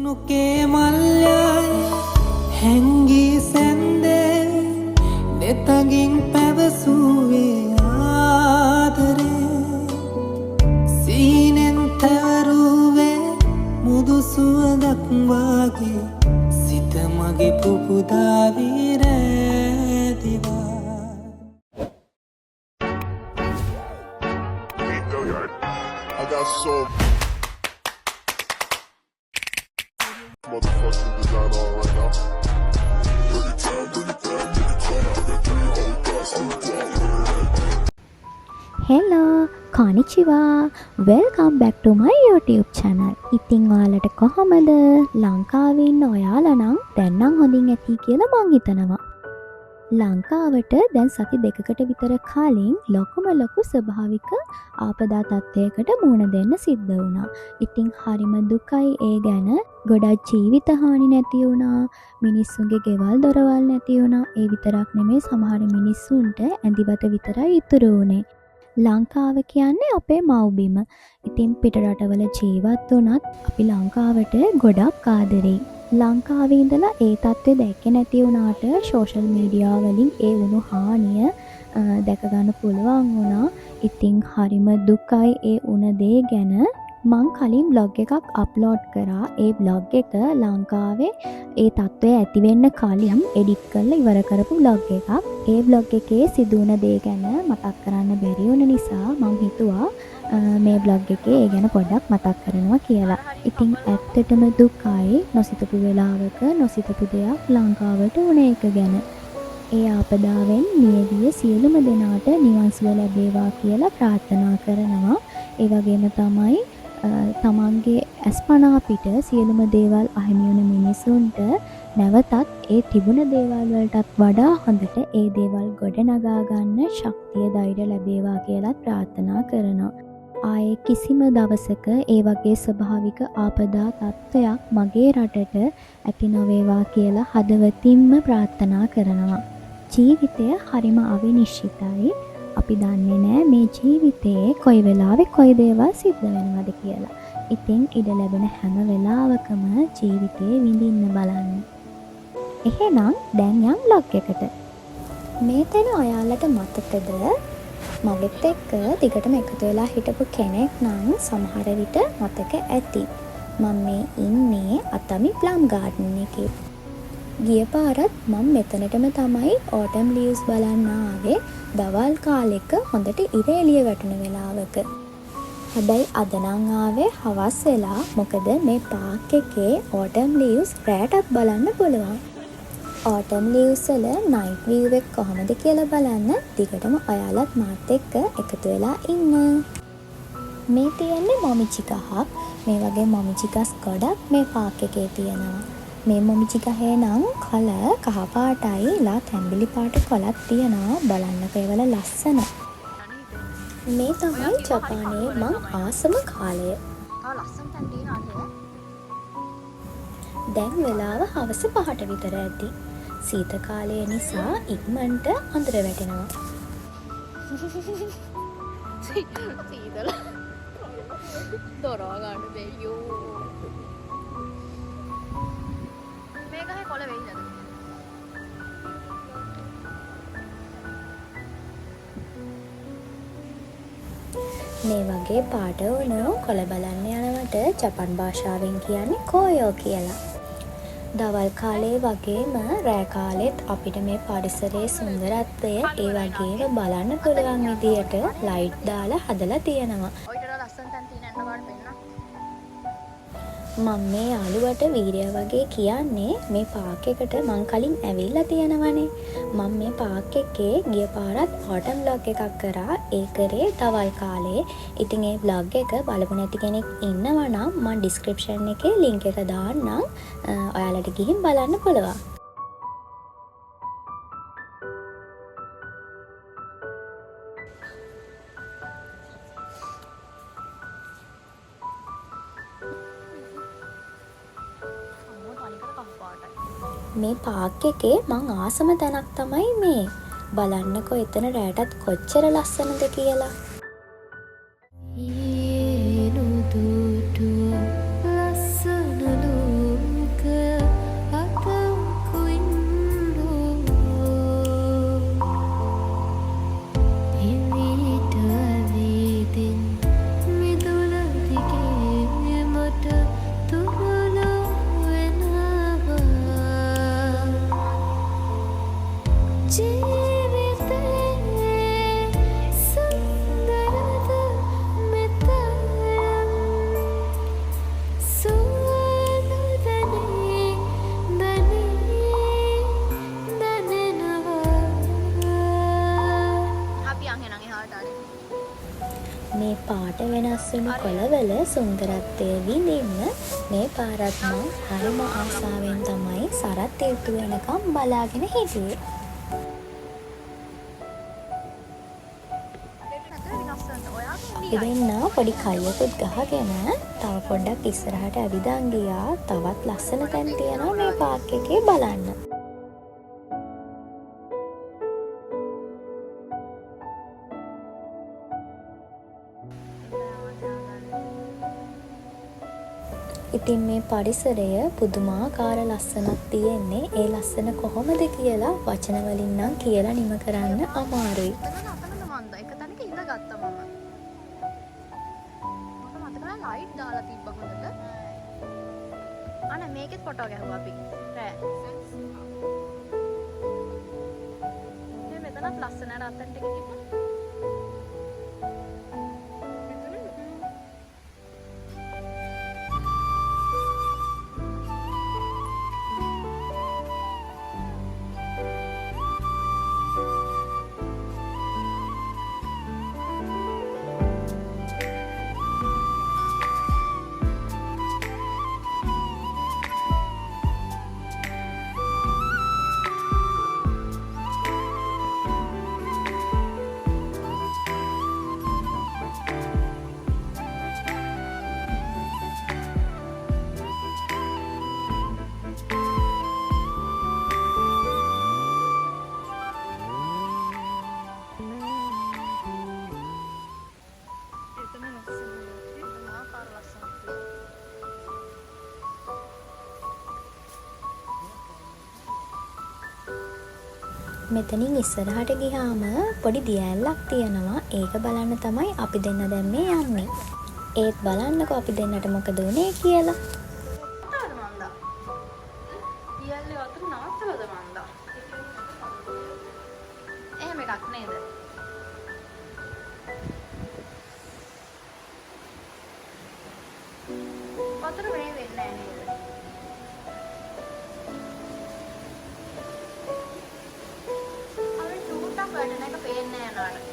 නුකේ මල්යයි හැංගී සැන්දේ නෙතගින් පැවසුවේ ආදරේ සීනෙන් තවරුවේ මුදු සුවඳක් වාගේ සිත මගේ පුපුදාවී රැදිවා I got so motherfucking design on right now. Hello, konnichiwa. Welcome back to my YouTube channel. ඉතින් ඔයාලට කොහමද? ලංකාවේ ඉන්න ඔයාලා නම් දැන් නම් හොඳින් ඇති කියලා මං හිතනවා. ලංකාවට දැන් සති දෙකකට විතර කලින් ලොකු ස්වභාවික ආපදා තත්ත්වයකට මුහුණ දෙන්න සිද්ධ වුණා. ඉතින් හරිම දුකයි ඒ ගැන. ගොඩක් ජීවිත හානි නැති වුණා. මිනිස්සුන්ගේ ගෙවල් දොරවල් නැති වුණා. ඒ විතරක් නෙමෙයි සමහර මිනිස්සුන්ට ඇඳිබත විතරයි ඉතුරු වුණේ. ලංකාව කියන්නේ අපේ මව්බිම. ඉතින් පිට රටවල ජීවත් වුණත් අපි ලංකාවට ගොඩක් ආදරෙයි. ලංකාවේ ඉඳලා ඒ තත්ත්වය දැක්කේ නැති වුණාට සෝෂල් මීඩියා වලින් ඒ වුණු හානිය දැක ගන්න පුළුවන් වුණා. ඉතින් හරිම දුකයි ඒ වුණ දේ ගැන. මං කලින් බ්ලොග් එකක් අප්ලෝඩ් කරා. ඒ බ්ලොග් එක ලංකාවේ ඒ තත්ත්වය ඇති වෙන්න කලින් එඩිට් කරලා ඉවර කරපු බ්ලොග් එකක්. ඒ බ්ලොග් එකේ සිදුවන දේ ගැන මතක් කරන්න බැරි වුණ නිසා මං හිතුවා මේ බ්ලොග් එකේ ඒ ගැන පොඩ්ඩක් මතක් කරනවා කියලා. ඉතින් ඇත්තටම දුකයි නොසිතපු වෙලාවක නොසිතපු දෙයක් ලංකාවට වුණ එක ගැන. ඒ ආපදාවෙන් මියගිය සියලුම දෙනාට නිවන් සුව ලැබේවා කියලා ප්‍රාර්ථනා කරනවා. ඒ වගේම තමයි තමන්ගේ ඇස්පනා පිට සියලුම දේවල් අහිමි වුණ මිනිසුන්ට නැවතත් ඒ තිබුණ දේවල් වලටත් වඩා හොඳට ඒ දේවල් ගොඩනගා ගන්න ශක්තිය ධෛර්ය ලැබේවා කියලා ප්‍රාර්ථනා කරනවා. ආයේ කිසිම දවසක ඒ වගේ ස්වභාවික ආපදා තත්ත්වයක් මගේ රටට ඇති නොවේවා කියලා හදවතින්ම ප්‍රාර්ථනා කරනවා. ජීවිතය හරිම අවිනිශ්චිතයි. අපි දන්නේ නෑ මේ ජීවිතේ කොයි වෙලාවෙ කොයි දේවල් සිද්ධ වෙනවද කියලා. ඉතින් ඉඩ ලැබෙන හැම වෙලාවකම ජීවිතේ විඳින්න බලන්න. එහෙනම් දැන් යම් බ්ලොග් එකට. මේ තැන ඔයාලට මතකද? මගෙත් එක්ක දිගටම එකතු වෙලා හිටපු කෙනෙක් නම් සමහර විට මතක ඇති. මම මේ ඉන්නේ අතමි ප්ලම් ගාඩන් එකේ. ගිය පාරත් මම මෙතනටම තමයි ඕටම් ලීව්ස් බලන්න ආවේ. දවල් කාලෙක හොඳට ඉර එළිය වැටුණ වෙලාවක. හැබැයි අද නම් ආවේ හවස් වෙලා. මොකද මේ පාක් එකේ ඕටම් ලීව්ස් රැටත් බලන්න පුළුවන්. ඕටම් ලීව්ස් වල නයිට් විව් එක කොහමද කියලා බලන්න දිගටම ඔයාලත් මාත් එක්ක එකතු වෙලා ඉන්න. මේ තියෙන්නේ මොමිචි ගහක්. මේ වගේ මොමිචි ගස් ගොඩක් මේ පාක් එකේ තියෙනවා. මේ මොමිචි ගහේ නම් කල කහ පාටයි ලා තැඹිලි පාට කොළක් තියෙනවා. බලන්නක ඒවල ලස්සන. මේ තමයි ජපානයේ මං ආසම කාලය. දැන් වෙලාව හවස 5ට විතර ඇති. සීත කාලය නිසා ඉක්මනට අඳුර වැටෙනවා. සීතල දොරව ගන්න දෙයියෝ. මේක හේ කොළ වෙයිද? මේ වගේ පාට වුණු කොළ බලන්න යනවට ජපන් භාෂාවෙන් කියන්නේ කෝයෝ කියලා. දවල් කාලේ වගේම රෑ කාලෙත් අපිට මේ පරිසරයේ සුන්දරත්වය ඒ වගේම බලන්න පුළුවන් විදියට ලයිට් දාලා හදලා තියෙනවා. ඔයිට ලස්සන තැන් තියෙන යන්න වාට පෙන්න. මම මේ යාළුවට වීරයා වගේ කියන්නේ මේ පාක් එකට මං කලින් ඇවිල්ලා තියෙනවනේ. මම මේ පාක් එකේ ගිය පාරත් ඕටම් ව්ලොග් එකක් කරා. ඒ කරේ දවල් කාලේ. ඉතින් ඒ ව්ලොග් එක බලපු නැති කෙනෙක් ඉන්නවා නම් මම ඩිස්ක්‍රිප්ෂන් එකේ ලින්ක් එක දාන්නම්. ඔයාලට ගිහින් බලන්න පුළුවන්. මේ පාක් එකේ මං ආසම තැනක් තමයි මේ. බලන්නකෝ එතන රෑටත් කොච්චර ලස්සනද කියලා. ලස්සනලු ලස්සුණු කොළවල සුන්දරත්වය විඳින්න මේ පාරත් මං හරිම ආසාවෙන් තමයි සරත් ඍතු වෙනකම් බලාගෙන හිටියේ. අපි දෙන්නා පොඩි කයියකුත් ගහගෙන තව පොඩ්ඩක් ඉස්සරහට ඇවිදන් ගියා. තවත් ලස්සන තැන් තියෙනවා මේ පාර්ක් එකේ බලන්න. ඉතින් මේ පරිසරය පුදුමාකාර ලස්සනක් තියෙන්නේ. ඒ ලස්සන කොහොමද කියලා වචන වලින් නම් කියලා නිම කරන්න අමාරුයි. අතනද මන්ද එක තැනක ඉඳගත්තා මම. මට මතක නැහැ ලයිට් දාලා තිබ්බ හොඳට. අනේ මේකෙත් ෆොටෝ ගැහුවා අපි. රෑ. මේ මෙතනත් ලස්සන රතන් ටික තිබ්බා. මෙතනින් ඉස්සරහට ගියාම පොඩි දියැලක් තියෙනවා. ඒක බලන්න තමයි අපි දෙන්න දැන් මේ යන්නේ. ඒත් බලන්නකෝ අපි දෙන්නට මොකද උනේ කියලා. දියල්ලේ වතුර නවත්තලාද මන්දා? එහෙම එකක් නේද? වතුර මේ වෙන්නේ නැහැ නේද? අපි චූටක් වැඩන එක පේන්නේ නැහැ නේද?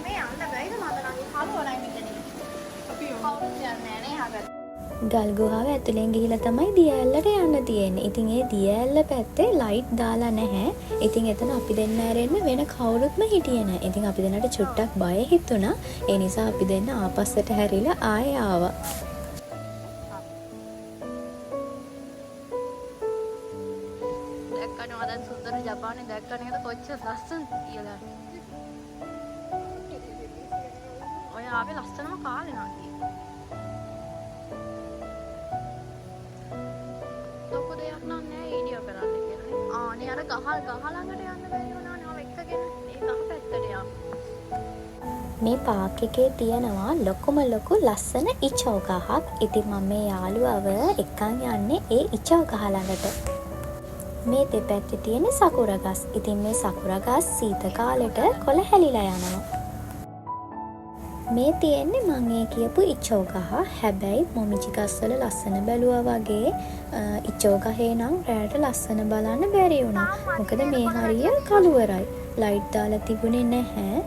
මේ අන්න ගයිද මතනගේ කලවලයි මෙතන. අපි කවුරුත් යන්නේ නැහැ නේ හකට. ගල් ගුහාව ඇතුලෙන් ගිහිලා තමයි දියැලට යන්න තියෙන්නේ. ඉතින් ඒ දියැල පැත්තේ ලයිට් දාලා නැහැ. ඉතින් එතන අපි දෙන්න ඇරෙන්න වෙන කවුරුත්ම හිටියේ නැහැ. ඉතින් අපි දෙන්නට චුට්ටක් බය හිතුණා. ඒ නිසා අපි දෙන්න ආපස්සට හැරිලා ආයෙ ආවා. දැක්කනේ මදන් සුන්දර ජපානේ දැක්කනේ නේද කොච්චර ලස්සනද කියලා. ඔය ආවේ ලස්සනම කාලේ නාකි. ලොකු දෙයක් නෑ වීඩියෝ කරන්න කියලා. ආනේ අර ගහ ළඟට යන්න බැරි වුණානේ මම එක්කගෙන ඒ ගහ පැත්තට යන්න. මේ පාර්ක් එකේ තියෙනවා ලොකුම ලොකු ලස්සන ඉචෝ ගහක්. ඉතින් මම මේ යාළුවව එක්කන් යන්නේ ඒ ඉචෝ ගහ ළඟට. මේ දෙපැත්තේ තියෙන සකුරා ගස්. ඉතින් මේ සකුරා ගස් සීත කාලෙට කොළ හැලිලා යනවා. මේ තියෙන්නේ මම ඒ කියපු ඉචෝ ගහ. හැබැයි මොමිචි ගස්වල ලස්සන බැලුවා වගේ ඉචෝ ගහේ නම් රැයට ලස්සන බලන්න බැරි වුණා. මොකද මේ හරිය කළුවරයි. ලයිට් දාලා තිබුණේ නැහැ.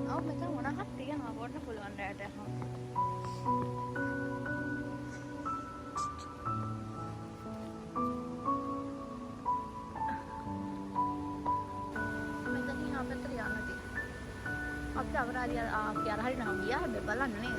ආව මෙතන මොනහක් තියනවා වොන්න පුළුවන් රැයට. අපි අවරාරිය අපි අර හරිය නම් ගියා හැබැයි බලන්න නේද?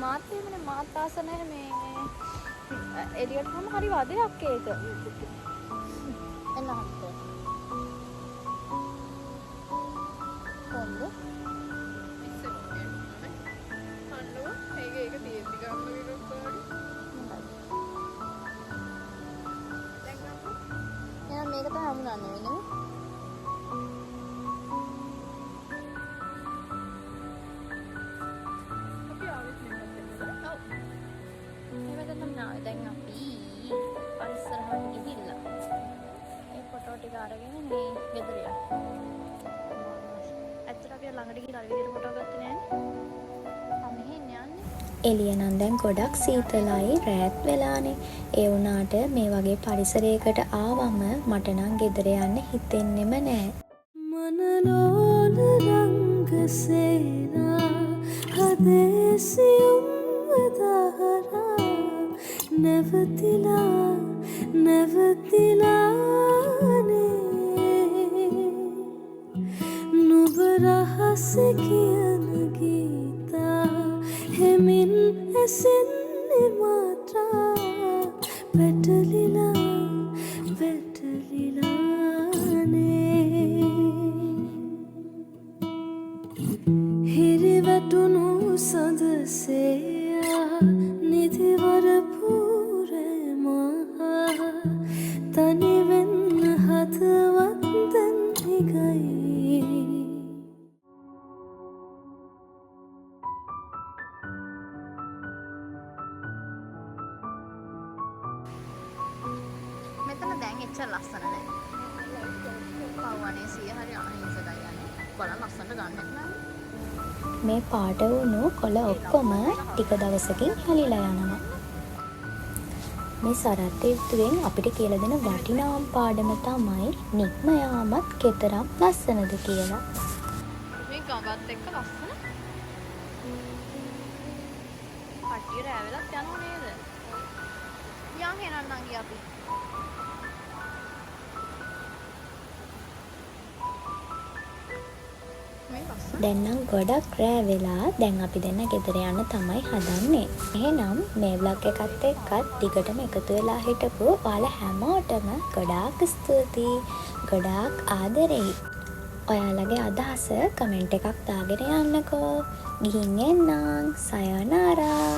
මාත් එමනේ මාත් ආස නැහැ මේ එළියට ගම හරි වදයක් ඒක. එන්න හම්බ. කොන්ද? මේක තමයි හමුනන්නේ වෙන්නේ. අපි ආවෙත් නෙමෙයි. ඔව්. එහෙම තමයි දැන් අපි ගෙදර යන්න. ඇත්තට අපි ළඟට ගිහලා අර විදියට ෆොටෝ ගත්තේ නෑනේ. මම මෙහෙ යන්නේ. එළිය නම් දැන් ගොඩක් සීතලයි රෑත් වෙලානේ. ඒ වුණාට මේ වගේ පරිසරයකට ආවම මට නම් ගෙදර යන්න හිතෙන්නෙම නෑ. මනලෝල රංගසේනා හදේසියුම් වදහරා නැවතිලානේ නුබ රහස කියන ගීතා හෙමින් ඇසෙන්නේ මාත්‍රා වැටලිලානේ හිරිවැටුණු සඳසේයා නිදිවර පූරමා තනිවෙන්න හදවත් දැන් හිගයි මෙතන දැන් එච්චර ලස්සන නෑ. පවුවනේ 100 හරි අහිංසකයි යන්නේ. බලන්න ලස්සනට ගන්නෙත් නෑ. මේ පාට වුණු කොළ ඔක්කොම ටික දවසකින් හැලිලා යනවා. මේ සරත් ඍතුවෙන් අපිට කියලා දෙන වටිනාම පාඩම තමයි නික්ම යාමත් කෙතරම් ලස්සනද කියලා. මේ ගඟත් එක්ක ලස්සන. කට්ටිය රැවෙලත් යනව නේද? යන් හෙනන්නම් ගියා අපි. මේ ලස්සන. දැන් නම් ගොඩක් රෑ වෙලා දැන් අපි දෙන්න ගෙදර යන්න තමයි හදන්නේ. එහෙනම් මේ vlog එකත් එක්කත් දිගටම එකතු වෙලා හිටපු ඔයාලා හැමෝටම ගොඩාක් ස්තුතියි. ගොඩාක් ආදරෙයි. ඔයාලගේ අදහස කමෙන්ට් එකක් දාගෙන යන්නකෝ. ගිහින් එන්නම්. සයනාරා.